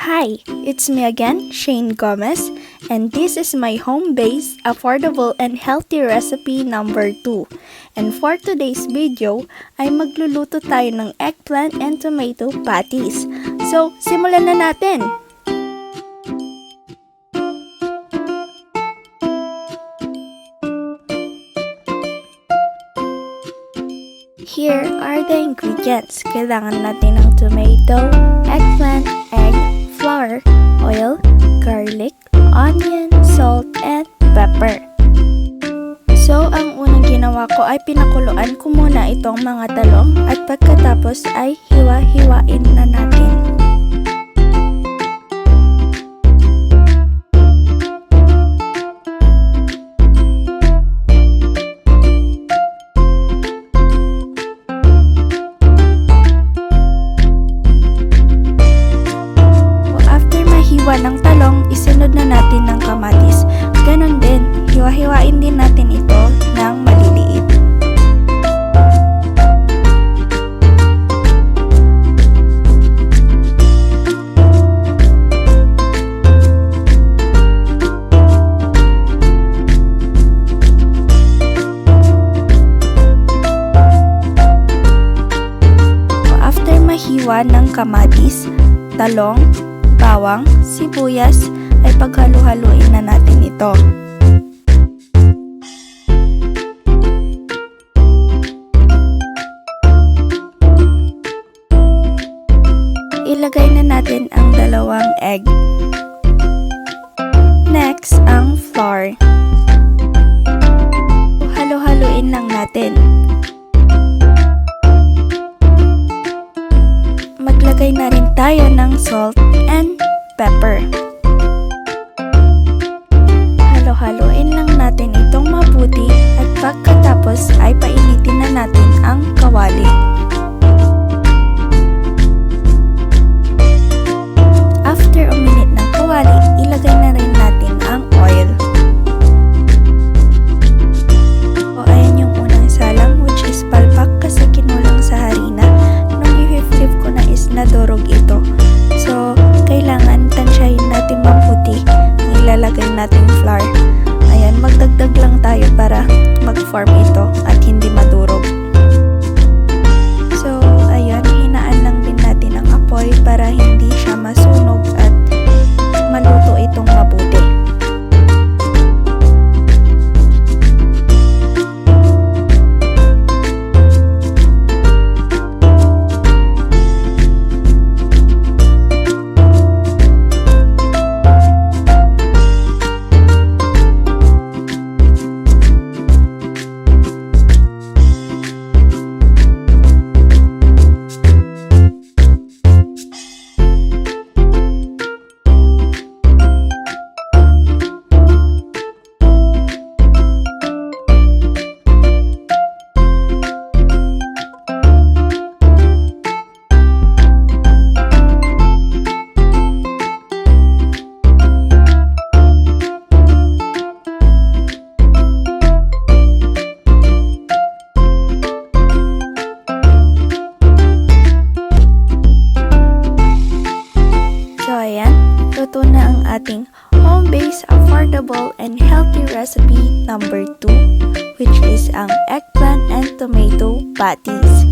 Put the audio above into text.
Hi, it's me again, Shane Gomez, and this is my home-based, affordable, and healthy recipe number 2. And for today's video, ay magluluto tayo ng eggplant and tomato patties. So, simulan na natin! Here are the ingredients. Kailangan natin ng tomato, eggplant, egg, flour, oil, garlic, onion, salt, and pepper. So, ang unang ginawa ko ay pinakuluan ko muna itong mga talong at pagkatapos ay hiwa-hiwain na natin. Ng talong, isunod na natin ng kamatis. Ganon din, hiwa-hiwain din natin ito ng maliliit. After mahiwa ng kamatis, talong, bawang, sibuyas, ay paghalo-haluin na natin ito. Ilagay na natin ang dalawang egg. Next, ang flour. Halo-haluin lang natin. Maglagay na rin tayo ng salt and pepper. Halo-haluin lang natin itong mabuti at pagkatapos ay painitin na natin ang kawali. After uminit ng kawali, ilagay na rin natin ang oil. O ayan yung unang salang, which is palpak kasi kinulang sa harina. Nung i-flip ko na is nadurog ito. So, kailangan tansyahin natin mabuti ang ilalagay nating flour. Ayan, magdagdag lang tayo para mag-form ito at hindi madurog. So, ayan, hinaan lang din natin ang apoy para hindi siya masunog at maluto itong mabuti. Luto na ang ating home-based, affordable, and healthy recipe number 2, which is ang eggplant and tomato patties.